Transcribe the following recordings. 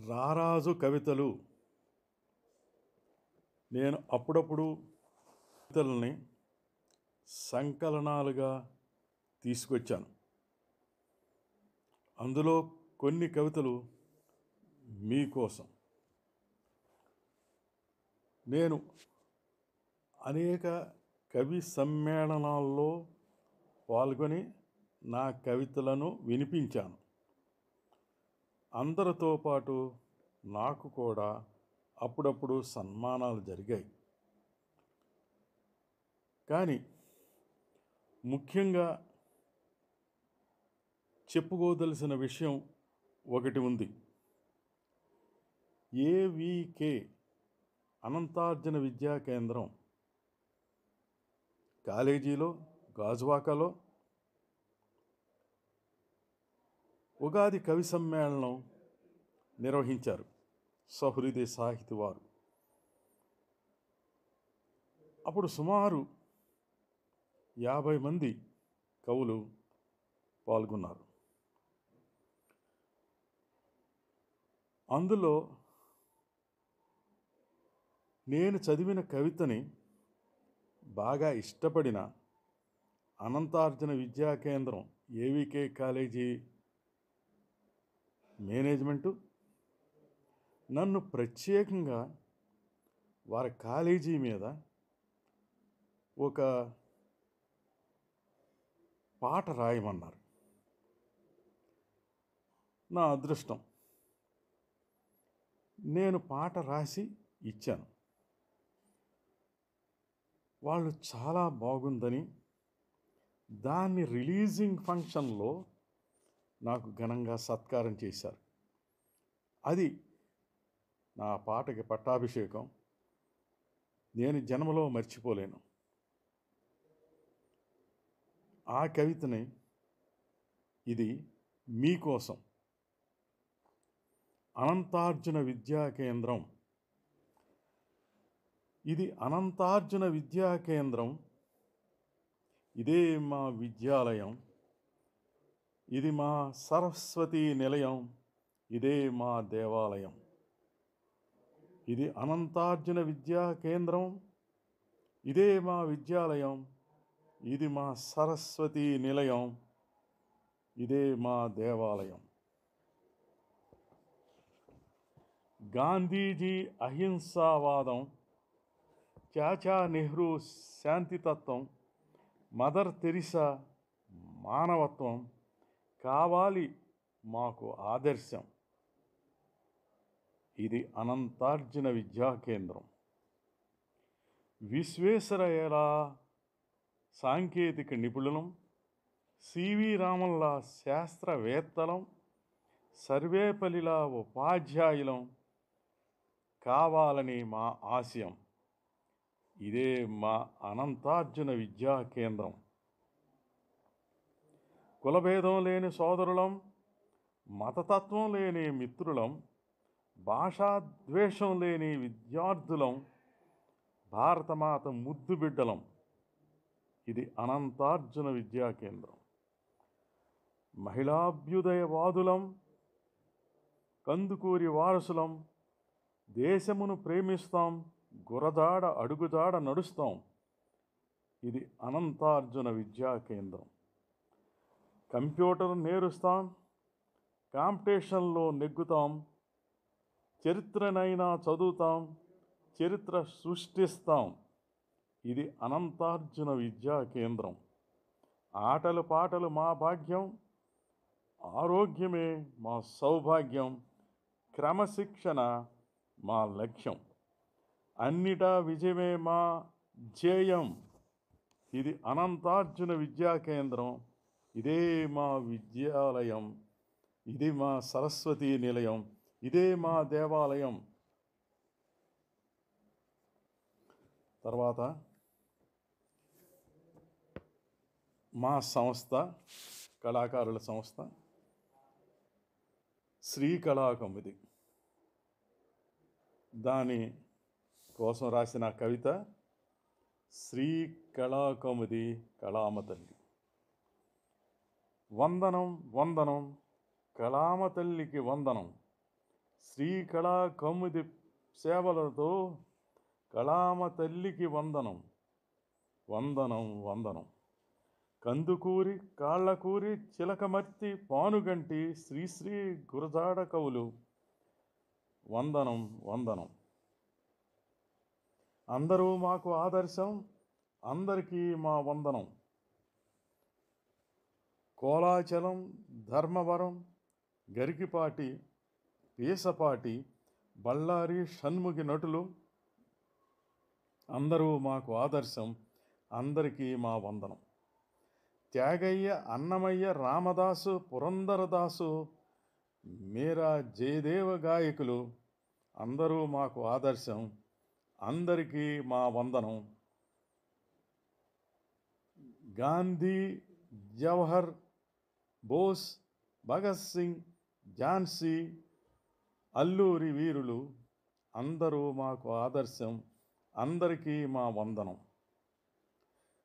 రారాజు కవితలు నేను అప్పుడప్పుడు కవితల్ని సంకలనాలుగా తీసుకొచ్చాను. అందులో కొన్ని కవితలు మీకోసం. నేను అనేక కవి సమ్మేళనాల్లో పాల్గొని నా కవితలను వినిపించాను. అందరితో పాటు నాకు కూడా అప్పుడప్పుడు సన్మానాలు జరిగాయి. కానీ ముఖ్యంగా చెప్పుకోదలసిన విషయం ఒకటి ఉంది. ఏవికే అనంతార్జున విద్యా కేంద్రం కాలేజీలో గాజువాకలో ఉగాది కవి సమ్మేళనం నిర్వహించారు సహృదయ సాహితీ వారు. అప్పుడు సుమారు 50 మంది కవులు పాల్గొన్నారు. అందులో నేను చదివిన కవితని బాగా ఇష్టపడిన అనంతార్జున విద్యా కేంద్రం ఏవికే కాలేజీ మేనేజ్మెంటు నన్ను ప్రత్యేకంగా వారి కాలేజీ మీద ఒక పాట రాయమన్నారు. నా అదృష్టం, నేను పాట రాసి ఇచ్చాను. వాళ్ళు చాలా బాగుందని దాన్ని రిలీజింగ్ ఫంక్షన్లో నాకు ఘనంగా సత్కారం చేశారు. అది నా పాటకి పట్టాభిషేకం. నేను జన్మలో మర్చిపోలేను. ఆ కవితని ఇది మీకోసం. అనంతార్జున విద్యా కేంద్రం. ఇది అనంతార్జున విద్యా కేంద్రం. ఇదే మా విద్యాలయం. ఇది మా సరస్వతీ నిలయం. ఇదే మా దేవాలయం. ఇది అనంతార్జున విద్యా కేంద్రం. ఇదే మా విద్యాలయం. ఇది మా సరస్వతీ నిలయం. ఇదే మా దేవాలయం. గాంధీజీ అహింసావాదం, చాచా నెహ్రూ శాంతితత్వం, మదర్ తెరిసా మానవత్వం కావాలి మాకు ఆదర్శం. ఇది అనంతార్జున విద్యా కేంద్రం. విశ్వేశ్వరయ్యల సాంకేతిక నిపుణులం, సివి రామన్ల శాస్త్రవేత్తలం, సర్వేపల్లిలా ఉపాధ్యాయులం కావాలని మా ఆశయం. ఇదే మా అనంతార్జున విద్యా కేంద్రం. కులభేదం లేని సోదరులం, మతతత్వం లేని మిత్రులం, భాషాద్వేషం లేని విద్యార్థులం, భారతమాత ముద్దు బిడ్డలం. ఇది అనంతార్జున విద్యా కేంద్రం. మహిళాభ్యుదయవాదులం, కందుకూరి వారసులం, దేశమును ప్రేమిస్తాం, గురజాడ అడుగుజాడ నడుస్తాం. ఇది అనంతార్జున విద్యా కేంద్రం. కంప్యూటర్ నేరుస్తాం, కాంపిటీషన్లో నెగ్గుతాం, చరిత్రనైనా చదువుతాం, చరిత్ర సృష్టిస్తాం. ఇది అనంతార్జున విద్యా కేంద్రం. ఆటలు పాటలు మా భాగ్యం, ఆరోగ్యమే మా సౌభాగ్యం, క్రమశిక్షణ మా లక్ష్యం, అన్నిటా విజయమే మా ధ్యేయం. ఇది అనంతార్జున విద్యా కేంద్రం. ఇదే మా విద్యాలయం. ఇది మా సరస్వతీ నిలయం. ఇదే మా దేవాలయం. తర్వాత మా సంస్థ, కళాకారుల సంస్థ శ్రీ కళాకౌముది, దాని కోసం రాసిన కవిత శ్రీ కళాకౌముది కళామ తల్లి. వందనం వందనం కళామ తల్లికి వందనం, శ్రీ కళా కౌముది సేవలతో కళామ తల్లికి వందనం వందనం వందనం. కందుకూరి కాళ్ళకూరి చిలకమర్తి పానుగంటి శ్రీశ్రీ గురజాడ కవులు వందనం వందనం. అందరూ మాకు ఆదర్శం, అందరికీ మా వందనం. కోలాచలం, ధర్మవరం, గరికిపాటి, పీసపాటి, బళ్ళారి షణ్ముఖి నటులు అందరూ మాకు ఆదర్శం, అందరికీ మా వందనం. త్యాగయ్య, అన్నమయ్య, రామదాసు, పురందరదాసు, మీరా, జయదేవ గాయకులు అందరూ మాకు ఆదర్శం, అందరికీ మా వందనం. గాంధీ, జవహర్, బోస్, భగత్ సింగ్, ఝాన్సీ, అల్లూరి వీరులు అందరూ మాకు ఆదర్శం, అందరికీ మా వందనం.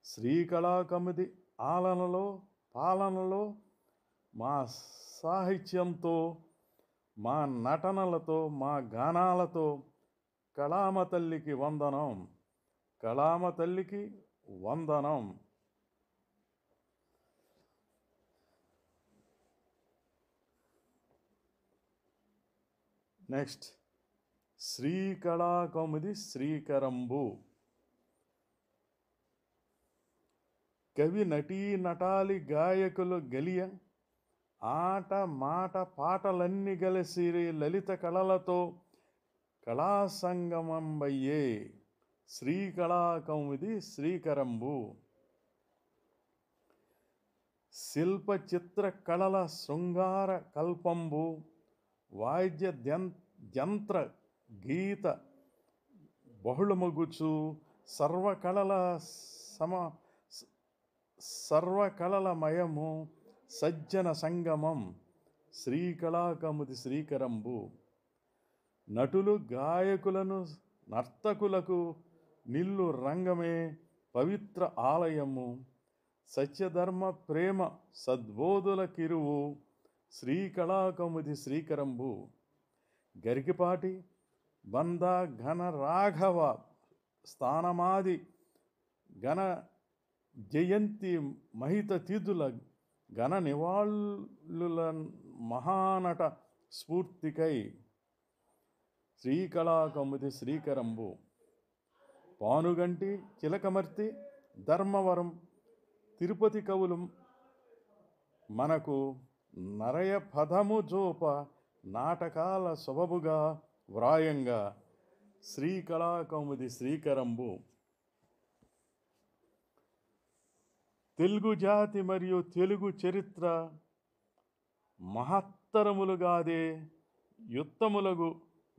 శ్రీకళాకమిది ఆలనలో పాలనలో మా సాహిత్యంతో, మా నటనలతో, మా గానాలతో కళామ తల్లికి వందనం, కళామ తల్లికి వందనం. నెక్స్ట్ శ్రీకళాకౌముది శ్రీకరంబు. కవి, నటీ, నటాలి, గాయకులు గలియ ఆట మాట పాటలన్నీ కలిసి లలిత కళలతో కళాసంగమంబయ్యే శ్రీకళాకౌముది శ్రీకరంబు. శిల్ప చిత్ర కళల శృంగార కల్పంబు, వాద్య యంత్ర గీత బహుళమగుచు సర్వకళలమయము సజ్జన సంగమం శ్రీకళాకముది శ్రీకరంబు. నటులు, గాయకులను, నర్తకులకు నిల్లు రంగమే పవిత్ర ఆలయము, సత్యధర్మ ప్రేమ సద్బోధుల కిరువు శ్రీకళాకముది శ్రీకరంబు. గరికిపాటి, బంద, ఘన రాఘవ స్థానమాది ఘన జయంతి మహిత తిథుల ఘన నివాళుల మహానట స్ఫూర్తికై శ్రీకళాకముది శ్రీకరంబు. పానుగంటి, చిలకమర్తి, ధర్మవరం, తిరుపతి కవులు మనకు నరయ పదము జోప నాటకాల సొబబుగా వ్రాయంగా శ్రీకళాకౌముది శ్రీకరంబు. తెలుగు జాతి మరియు తెలుగు చరిత్ర మహత్తరములుగాదే యుత్తములగు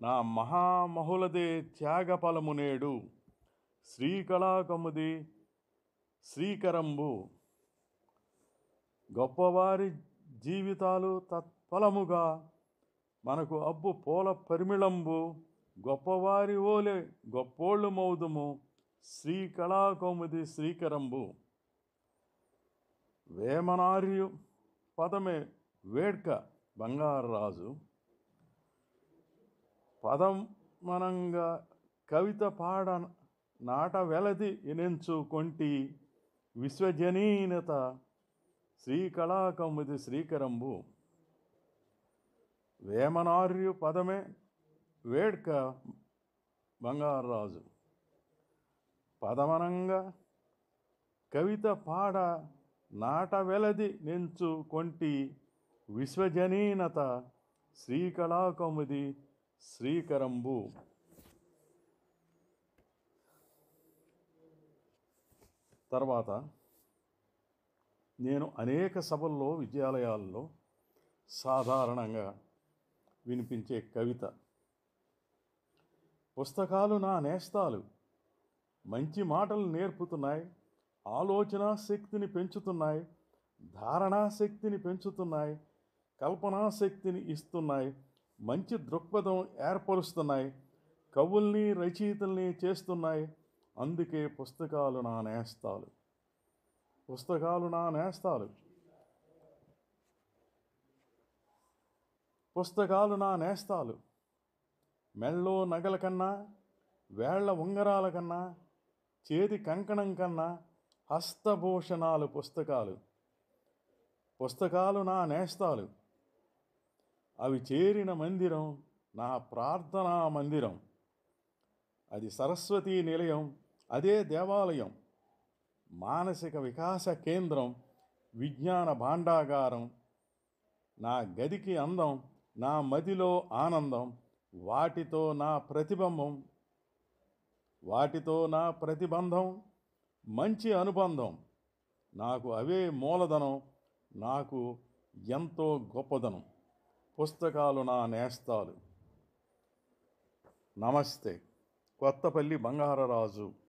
నా మహామహులదే త్యాగఫలము నేడు శ్రీకళాకౌముది శ్రీకరంబు. గొప్పవారి జీవితాలు తత్ఫలముగా మనకు అబ్బు పోల పరిమిళంబు, గొప్పవారి ఓలే గొప్పోళ్ళు మౌదుము శ్రీకళాకౌముది శ్రీకరంబు. వేమనార్యు పదమే వేడ్క బంగారరాజు, పదమనంగా కవిత పాడ నాట వెలది ఎనెంచు కొంటి విశ్వజనీనత శ్రీకళాకౌముది శ్రీకరంబు. వేమనార్యు పదమే వేడ్క బంగారరాజు, పదమనంగా కవిత పాడ నాట వెలది నెంచు కొంటి విశ్వజనీనత శ్రీకళాకౌముది శ్రీకరంబు. తర్వాత నేను అనేక సభల్లో, విద్యాలయాల్లో సాధారణంగా వినిపించే కవిత. పుస్తకాలు నా నేస్తాలు, మంచి మాటలు నేర్పుతున్నాయి, ఆలోచనా శక్తిని పెంచుతున్నాయి, ధారణా శక్తిని పెంచుతున్నాయి, కల్పనా శక్తిని ఇస్తున్నాయి, మంచి దృక్పథం ఏర్పరుస్తున్నాయి, కవుల్ని రచయితల్ని చేస్తున్నాయి. అందుకే పుస్తకాలు నా నేస్తాలు, పుస్తకాలు నా నేస్తాలు, పుస్తకాలు నా నేస్తాలు. మెళ్ళో నగల కన్నా, వేళ్ల ఉంగరాల కన్నా, చేతి కంకణం కన్నా హస్తభూషణాలు పుస్తకాలు. పుస్తకాలు నా నేస్తాలు. అవి చేరిన మందిరం నా ప్రార్థనా మందిరం. అది సరస్వతీ నిలయం, అదే దేవాలయం. మానసిక వికాస కేంద్రం, విజ్ఞాన భాండాగారం. నా గదికి అందం, నా మదిలో ఆనందం. వాటితో నా ప్రతిబంధం, మంచి అనుబంధం. నాకు అవే మూలధనం, నాకు ఎంతో గొప్పదనం. పుస్తకాలు నా నేస్తాలు. నమస్తే. కొత్తపల్లి బంగారరాజు.